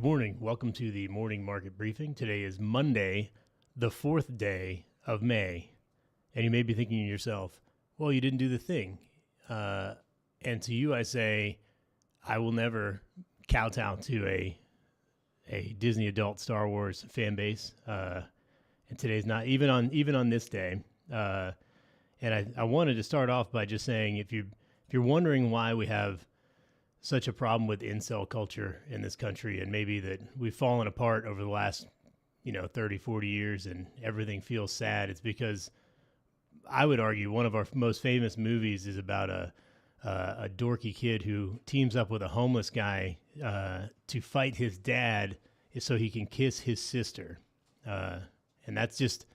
morning. Welcome to the morning market briefing. Today is Monday, the 4th day of May. And you may be thinking to yourself, well, you didn't do the thing. And to you, I say, I will never kowtow to a Disney adult Star Wars fan base. And today's not, even on this day. And I wanted to start off by just saying, if you're wondering why we have such a problem with incel culture in this country, and maybe that we've fallen apart over the last 30, 40 years and everything feels sad, it's because I would argue one of our most famous movies is about a dorky kid who teams up with a homeless guy to fight his dad so he can kiss his sister. And that's just,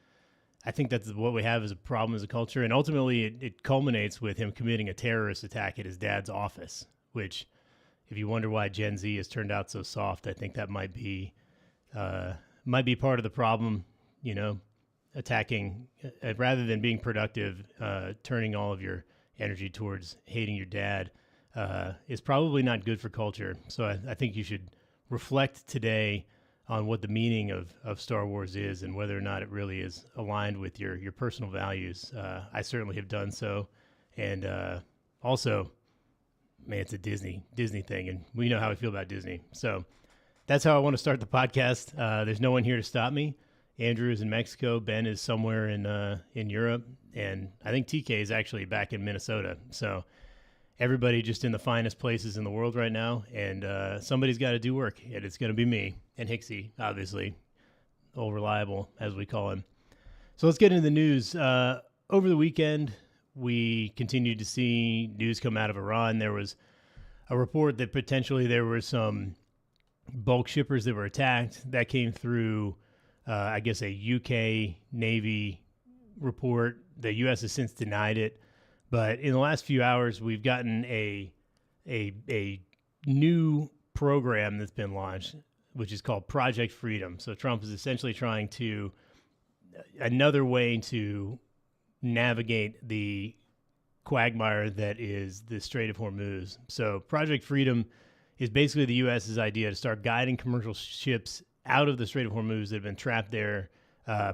I think that's what we have as a problem as a culture. And ultimately it culminates with him committing a terrorist attack at his dad's office, which, if you wonder why Gen Z has turned out so soft, I think that might be part of the problem. Attacking rather than being productive, turning all of your energy towards hating your dad is probably not good for culture. So I think you should reflect today on what the meaning of Star Wars is and whether or not it really is aligned with your personal values. I certainly have done so, and also, man, it's a Disney thing, and we know how we feel about Disney. So that's how I want to start the podcast. There's no one here to stop me. Andrew is in Mexico. Ben is somewhere in Europe, and I think TK is actually back in Minnesota. So everybody just in the finest places in the world right now, and somebody's got to do work, and it's going to be me and Hixie, obviously, old reliable as we call him. So let's get into the news. Over the weekend, we continued to see news come out of Iran. There was a report that potentially there were some bulk shippers that were attacked. That came through, I guess, a UK Navy report. The U.S. has since denied it. But in the last few hours, we've gotten a new program that's been launched, which is called Project Freedom. So Trump is essentially trying to, another way to navigate the quagmire that is the Strait of Hormuz. So Project Freedom is basically the U.S.'s idea to start guiding commercial ships out of the Strait of Hormuz that have been trapped there,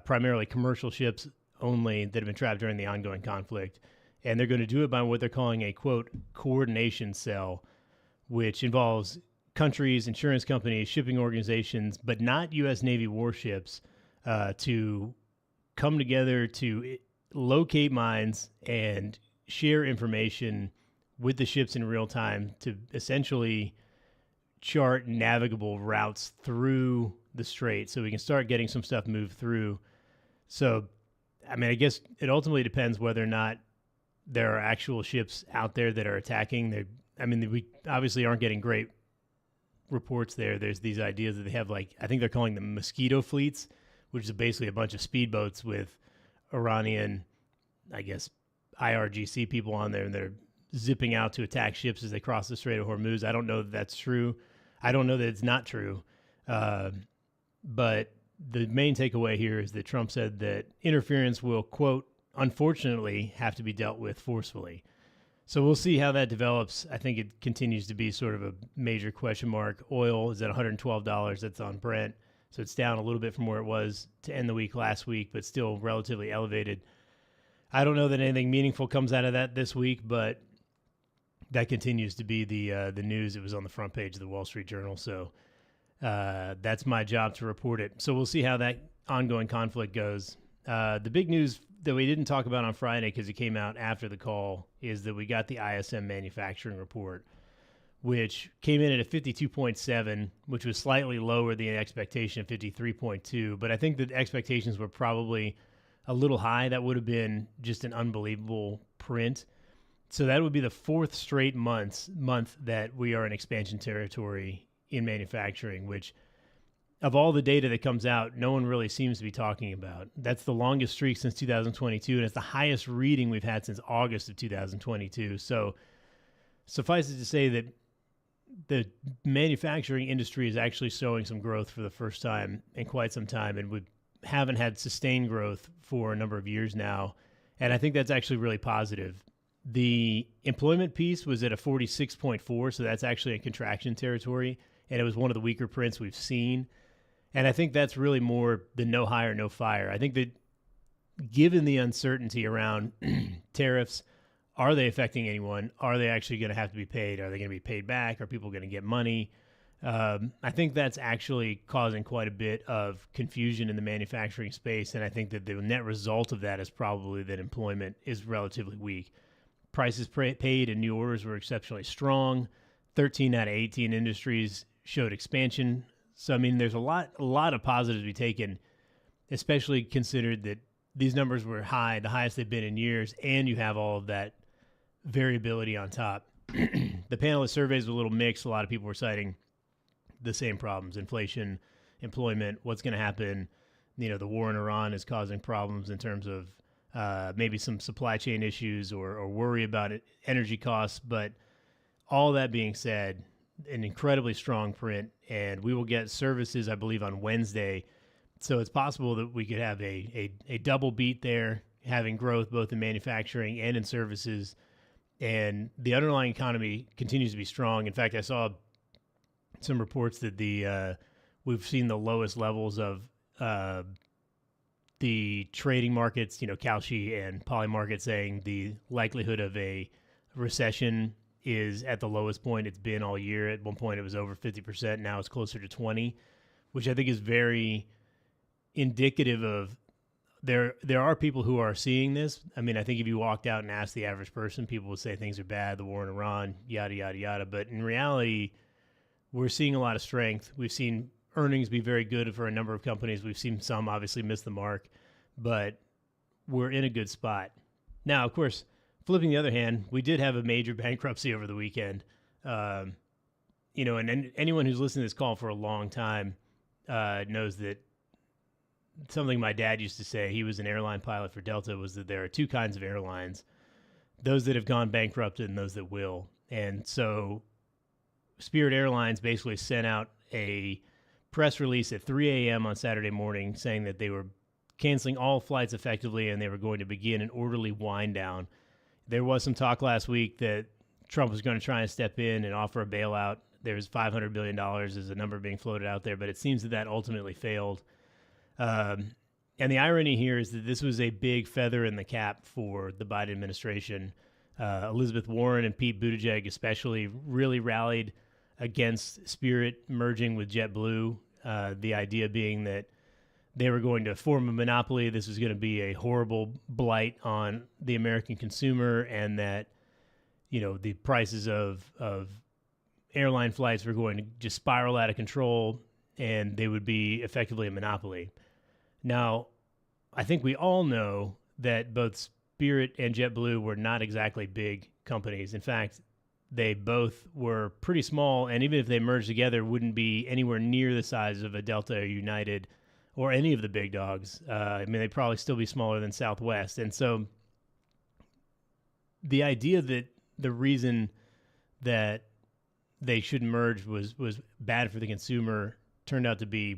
primarily commercial ships only that have been trapped during the ongoing conflict. And they're going to do it by what they're calling a, quote, coordination cell, which involves countries, insurance companies, shipping organizations, but not U.S. Navy warships, to come together to locate mines and share information with the ships in real time to essentially chart navigable routes through the strait so we can start getting some stuff moved through. So, I mean, I guess it ultimately depends whether or not there are actual ships out there that are attacking. We obviously aren't getting great reports there. There's these ideas that they have, like, I think they're calling them mosquito fleets, which is basically a bunch of speedboats with Iranian, I guess, IRGC people on there, and they're zipping out to attack ships as they cross the Strait of Hormuz. I don't know that that's true. I don't know that it's not true. But the main takeaway here is that Trump said that interference will, quote, unfortunately have to be dealt with forcefully. So we'll see how that develops. I think it continues to be sort of a major question mark. Oil is at $112. That's on Brent. So it's down a little bit from where it was to end the week last week, but still relatively elevated. I don't know that anything meaningful comes out of that this week, but that continues to be the news. It was on the front page of the Wall Street Journal. So that's my job to report it. So we'll see how that ongoing conflict goes. The big news that we didn't talk about on Friday because it came out after the call is that we got the ISM manufacturing report, which came in at a 52.7, which was slightly lower than the expectation of 53.2. But I think the expectations were probably a little high. That would have been just an unbelievable print. So that would be the fourth straight month that we are in expansion territory in manufacturing, which of all the data that comes out, no one really seems to be talking about. That's the longest streak since 2022, and it's the highest reading we've had since August of 2022. So suffice it to say that the manufacturing industry is actually showing some growth for the first time in quite some time, and we haven't had sustained growth for a number of years now. And I think that's actually really positive. The employment piece was at a 46.4, so that's actually a contraction territory. and it was one of the weaker prints we've seen. And I think that's really more the no hire, no fire. I think that given the uncertainty around tariffs, are they affecting anyone? Are they actually going to have to be paid? Are they going to be paid back? Are people going to get money? I think that's actually causing quite a bit of confusion in the manufacturing space, and I think that the net result of that is probably that employment is relatively weak. Prices paid and new orders were exceptionally strong. 13 out of 18 industries showed expansion. So, I mean, there's a lot of positives to be taken, especially considered that these numbers were high, the highest they've been in years, and you have all of that variability on top. The panelist surveys were a little mixed. A lot of people were citing the same problems: inflation, employment, what's going to happen. The war in Iran is causing problems in terms of maybe some supply chain issues or worry about it, energy costs. But all that being said, an incredibly strong print, and we will get services, I believe, on Wednesday. So it's possible that we could have a double beat there, having growth both in manufacturing and in services. And the underlying economy continues to be strong. In fact, I saw some reports that we've seen the lowest levels of the trading markets, Kalshi and Poly Market, saying the likelihood of a recession is at the lowest point it's been all year. At one point it was over 50%. Now it's closer to 20, which I think is very indicative of there are people who are seeing this. I mean, I think if you walked out and asked the average person, people would say things are bad, the war in Iran, yada, yada, yada. But in reality, we're seeing a lot of strength. We've seen earnings be very good for a number of companies. We've seen some obviously miss the mark, but we're in a good spot. Now, of course, flipping the other hand, we did have a major bankruptcy over the weekend. And anyone who's listened to this call for a long time knows that something my dad used to say, he was an airline pilot for Delta, was that there are two kinds of airlines: those that have gone bankrupt and those that will. And so Spirit Airlines basically sent out a press release at 3 a.m. on Saturday morning saying that they were canceling all flights effectively and they were going to begin an orderly wind down. There was some talk last week that Trump was going to try and step in and offer a bailout. There's $500 billion as a number being floated out there, but it seems that ultimately failed. And the irony here is that this was a big feather in the cap for the Biden administration. Elizabeth Warren and Pete Buttigieg especially really rallied against Spirit merging with JetBlue, the idea being that they were going to form a monopoly. This was going to be a horrible blight on the American consumer, and that, the prices of airline flights were going to just spiral out of control, and they would be effectively a monopoly. Now, I think we all know that both Spirit and JetBlue were not exactly big companies. In fact, they both were pretty small, and even if they merged together, wouldn't be anywhere near the size of a Delta or United or any of the big dogs. They'd probably still be smaller than Southwest. And so the idea that the reason that they shouldn't merge was bad for the consumer turned out to be,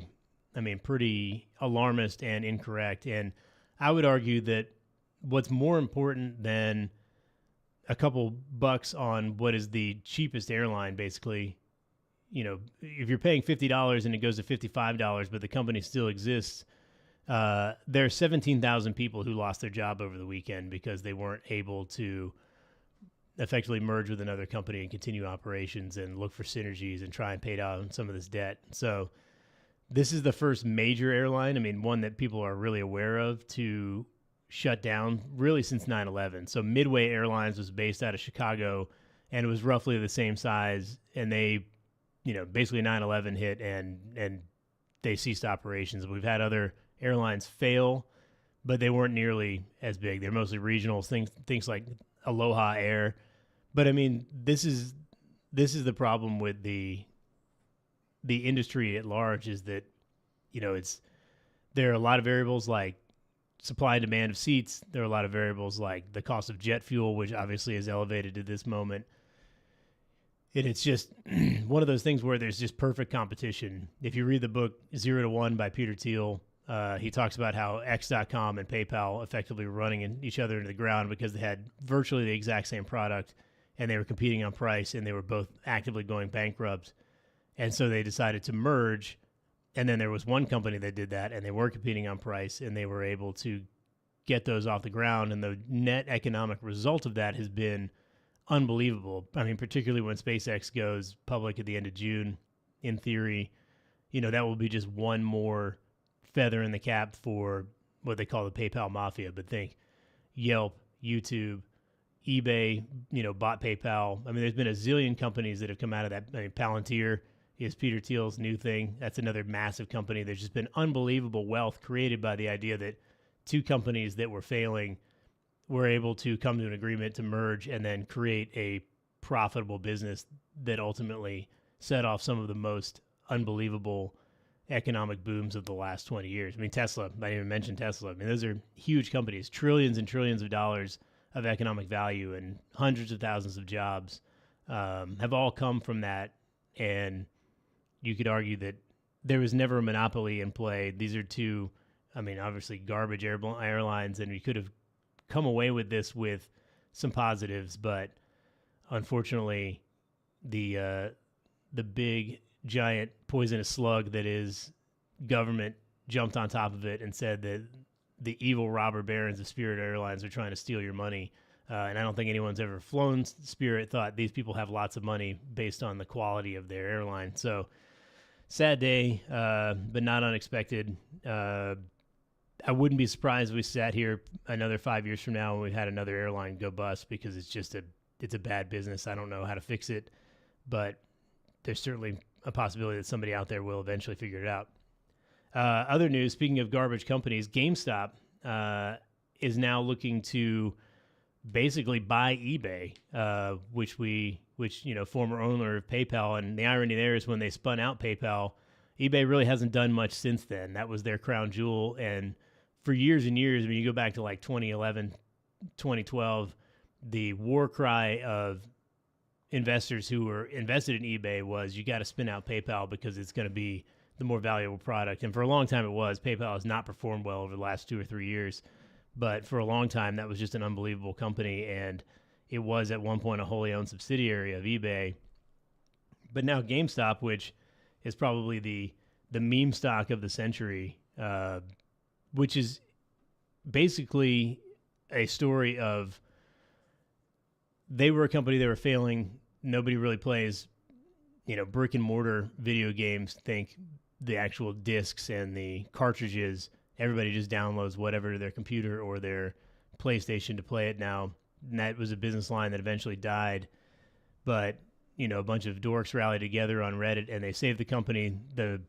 pretty alarmist and incorrect. And I would argue that what's more important than a couple bucks on what is the cheapest airline, basically, if you're paying $50 and it goes to $55, but the company still exists, there are 17,000 people who lost their job over the weekend because they weren't able to effectively merge with another company and continue operations and look for synergies and try and pay down some of this debt. So this is the first major airline, one that people are really aware of, to shut down really since 9/11. So Midway Airlines was based out of Chicago, and it was roughly the same size, and they, basically 9/11 hit and they ceased operations. We've had other airlines fail, but they weren't nearly as big. They're mostly regionals, things like Aloha Air. But this is the problem with the industry at large, is that, there are a lot of variables like supply and demand of seats. There are a lot of variables like the cost of jet fuel, which obviously is elevated to this moment. And it's just one of those things where there's just perfect competition. If you read the book 0 to 1 by Peter Thiel, he talks about how X.com and PayPal effectively were running each other into the ground because they had virtually the exact same product and they were competing on price, and they were both actively going bankrupt. And so they decided to merge. And then there was one company that did that, and they were competing on price, and they were able to get those off the ground. And the net economic result of that has been unbelievable. I mean, particularly when SpaceX goes public at the end of June, in theory, that will be just one more feather in the cap for what they call the PayPal mafia. But think Yelp, YouTube, eBay, bought PayPal. I mean, there's been a zillion companies that have come out of that. I mean, Palantir is Peter Thiel's new thing. That's another massive company. There's just been unbelievable wealth created by the idea that two companies that were failing were able to come to an agreement to merge and then create a profitable business that ultimately set off some of the most unbelievable economic booms of the last 20 years. I mean, Tesla, I didn't even mention Tesla. I mean, those are huge companies, trillions and trillions of dollars of economic value and hundreds of thousands of jobs have all come from that. And you could argue that there was never a monopoly in play. These are two, obviously garbage airlines, and we could have come away with this with some positives, but unfortunately, the big giant poisonous slug that is government jumped on top of it and said that the evil robber barons of Spirit Airlines are trying to steal your money. And I don't think anyone's ever flown Spirit thought these people have lots of money based on the quality of their airline. So sad day, but not unexpected. I wouldn't be surprised if we sat here another 5 years from now and we had another airline go bust, because it's a bad business. I don't know how to fix it, but there's certainly a possibility that somebody out there will eventually figure it out. Other news, speaking of garbage companies, GameStop is now looking to basically buy eBay, which former owner of PayPal. And the irony there is when they spun out PayPal, eBay really hasn't done much since then. That was their crown jewel. And for years and years, when you go back to like 2011, 2012, the war cry of investors who were invested in eBay was, you got to spin out PayPal because it's going to be the more valuable product. And for a long time it was. PayPal has not performed well over the last 2 or 3 years. But for a long time, that was just an unbelievable company. And it was at one point a wholly owned subsidiary of eBay. But now GameStop, which is probably the meme stock of the century, which is basically a story of, they were a company that were failing. Nobody really plays, brick and mortar video games. Think the actual discs and the cartridges. Everybody just downloads whatever to their computer or their PlayStation to play it now. And that was a business line that eventually died. But, a bunch of dorks rallied together on Reddit and they saved the company. There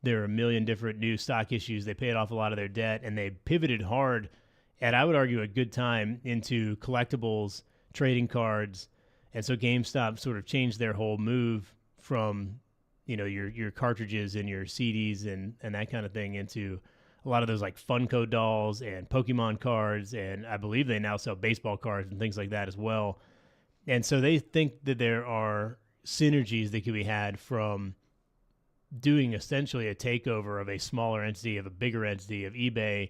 are a million different new stock issues. They paid off a lot of their debt, and they pivoted hard at, I would argue, a good time into collectibles, trading cards. And so GameStop sort of changed their whole move from, your cartridges and your CDs and that kind of thing into a lot of those like Funko dolls and Pokemon cards. And I believe they now sell baseball cards and things like that as well. And so they think that there are synergies that can be had from doing essentially a takeover of a smaller entity, of a bigger entity, of eBay,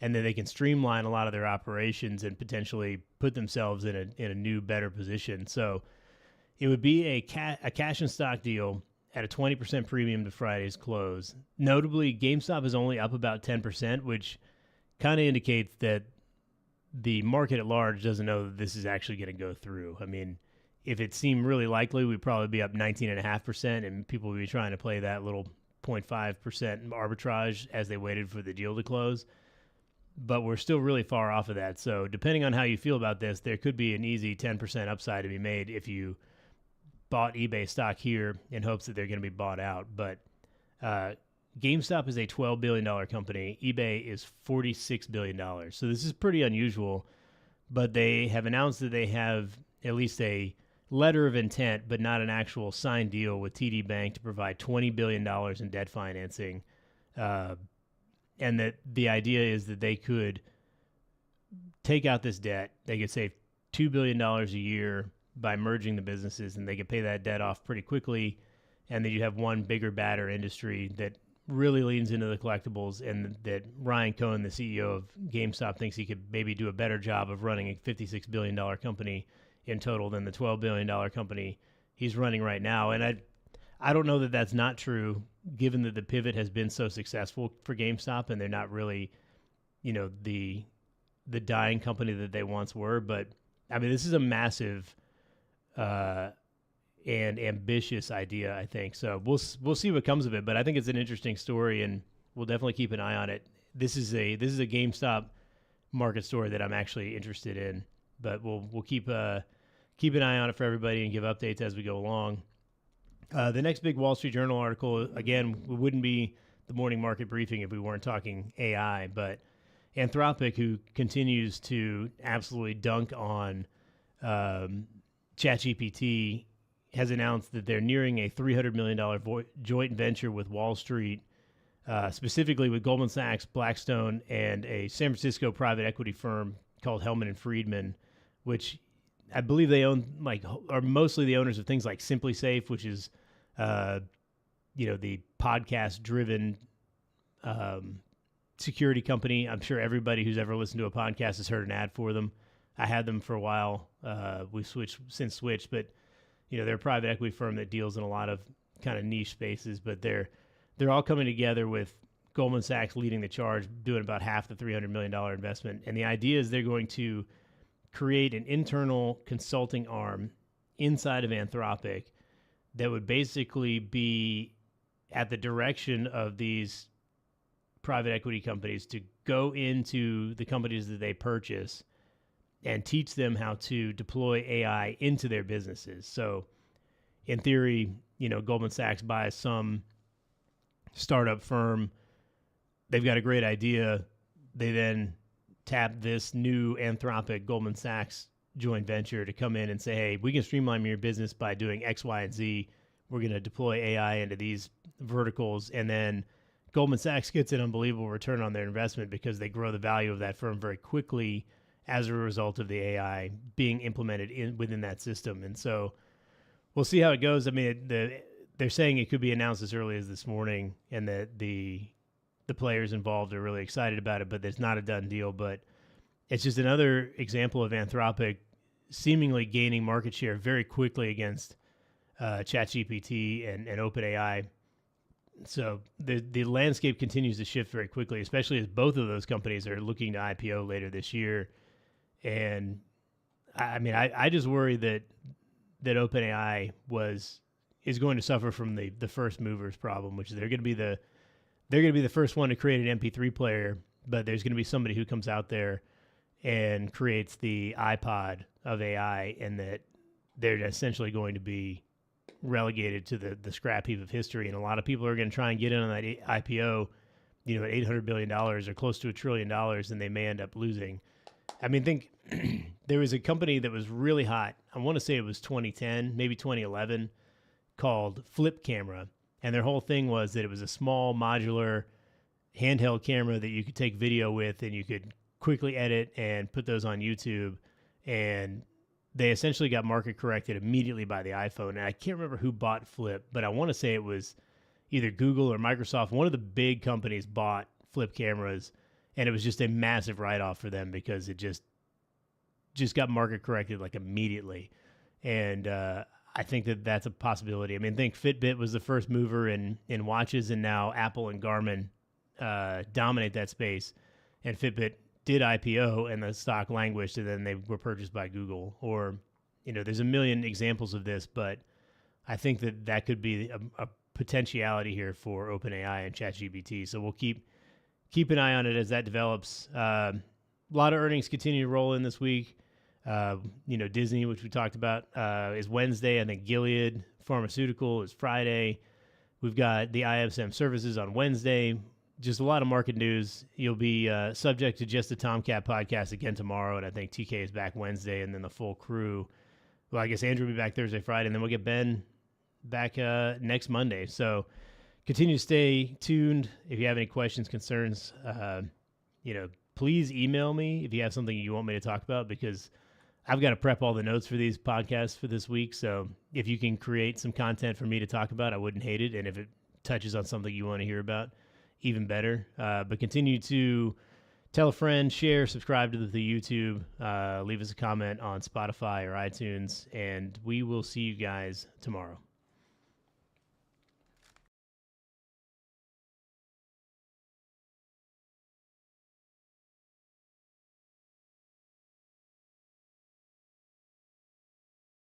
and then they can streamline a lot of their operations and potentially put themselves in a new, better position. So it would be a cash and stock deal at a 20% premium to Friday's close. Notably, GameStop is only up about 10%, which kind of indicates that the market at large doesn't know that this is actually going to go through. I mean, if it seemed really likely, we'd probably be up 19.5%, and people would be trying to play that little 0.5% arbitrage as they waited for the deal to close. But we're still really far off of that. So depending on how you feel about this, there could be an easy 10% upside to be made if you bought eBay stock here in hopes that they're going to be bought out. But GameStop is a $12 billion company. eBay is $46 billion. So this is pretty unusual. But they have announced that they have at least a letter of intent, but not an actual signed deal with TD Bank to provide $20 billion in debt financing. And that the idea is that they could take out this debt. They could save $2 billion a year by merging the businesses, and they could pay that debt off pretty quickly. And then you have one bigger, badder industry that really leans into the collectibles, and that Ryan Cohen, the CEO of GameStop, thinks he could maybe do a better job of running a $56 billion company in total than the $12 billion company he's running right now. And I don't know that that's not true, given that the pivot has been so successful for GameStop, and they're not really, the dying company that they once were. But I mean, this is a massive and ambitious idea, I think. So we'll see what comes of it. But I think it's an interesting story, and we'll definitely keep an eye on it. This is a GameStop market story that I'm actually interested in. But we'll keep an eye on it for everybody and give updates as we go along. The next big Wall Street Journal article, again, wouldn't be the morning market briefing if we weren't talking AI, but Anthropic, who continues to absolutely dunk on ChatGPT, has announced that they're nearing a $300 million joint venture with Wall Street, specifically with Goldman Sachs, Blackstone, and a San Francisco private equity firm called Hellman & Friedman, which I believe they own, are mostly the owners of things like Simply Safe, which is, the podcast-driven security company. I'm sure everybody who's ever listened to a podcast has heard an ad for them. I had them for a while. We've since switched, but they're a private equity firm that deals in a lot of kind of niche spaces. But they're all coming together with Goldman Sachs leading the charge, doing about half the $300 million investment. And the idea is they're going to create an internal consulting arm inside of Anthropic that would basically be at the direction of these private equity companies to go into the companies that they purchase and teach them how to deploy AI into their businesses. So in theory, Goldman Sachs buys some startup firm. They've got a great idea. They then tap this new Anthropic Goldman Sachs joint venture to come in and say, hey, we can streamline your business by doing X, Y, and Z. We're going to deploy AI into these verticals. And then Goldman Sachs gets an unbelievable return on their investment because they grow the value of that firm very quickly as a result of the AI being implemented within that system. And so we'll see how it goes. I mean, they're saying it could be announced as early as this morning, and that the players involved are really excited about it, but it's not a done deal. But it's just another example of Anthropic seemingly gaining market share very quickly against ChatGPT and OpenAI. So the landscape continues to shift very quickly, especially as both of those companies are looking to IPO later this year. And I mean, I just worry that OpenAI is going to suffer from the first movers problem, which is they're going to be the first one to create an MP3 player, but there's going to be somebody who comes out there and creates the iPod of AI, and that they're essentially going to be relegated to the scrap heap of history. And a lot of people are going to try and get in on that IPO, at $800 billion or close to $1 trillion, and they may end up losing. I mean, think there was a company that was really hot. I want to say it was 2010, maybe 2011, called Flip Camera. And their whole thing was that it was a small modular handheld camera that you could take video with, and you could quickly edit and put those on YouTube. And they essentially got market corrected immediately by the iPhone. And I can't remember who bought Flip, but I want to say it was either Google or Microsoft. One of the big companies bought Flip cameras, and it was just a massive write-off for them because it just got market corrected immediately. And I think that that's a possibility. I mean, I think Fitbit was the first mover in watches, and now Apple and Garmin dominate that space. And Fitbit did IPO, and the stock languished, and then they were purchased by Google. Or, there's a million examples of this, but I think that could be a potentiality here for OpenAI and ChatGPT. So we'll keep an eye on it as that develops. A lot of earnings continue to roll in this week. Disney, which we talked about, is Wednesday. I think Gilead Pharmaceutical is Friday. We've got the ISM services on Wednesday. Just a lot of market news. You'll be subject to just the Tomcat podcast again tomorrow, and I think TK is back Wednesday, and then the full crew. Well, I guess Andrew will be back Thursday, Friday, and then we'll get Ben back next Monday. So continue to stay tuned. If you have any questions, concerns, please email me if you have something you want me to talk about, because I've got to prep all the notes for these podcasts for this week. So if you can create some content for me to talk about, I wouldn't hate it. And if it touches on something you want to hear about, even better. But continue to tell a friend, share, subscribe to the YouTube, leave us a comment on Spotify or iTunes, and we will see you guys tomorrow.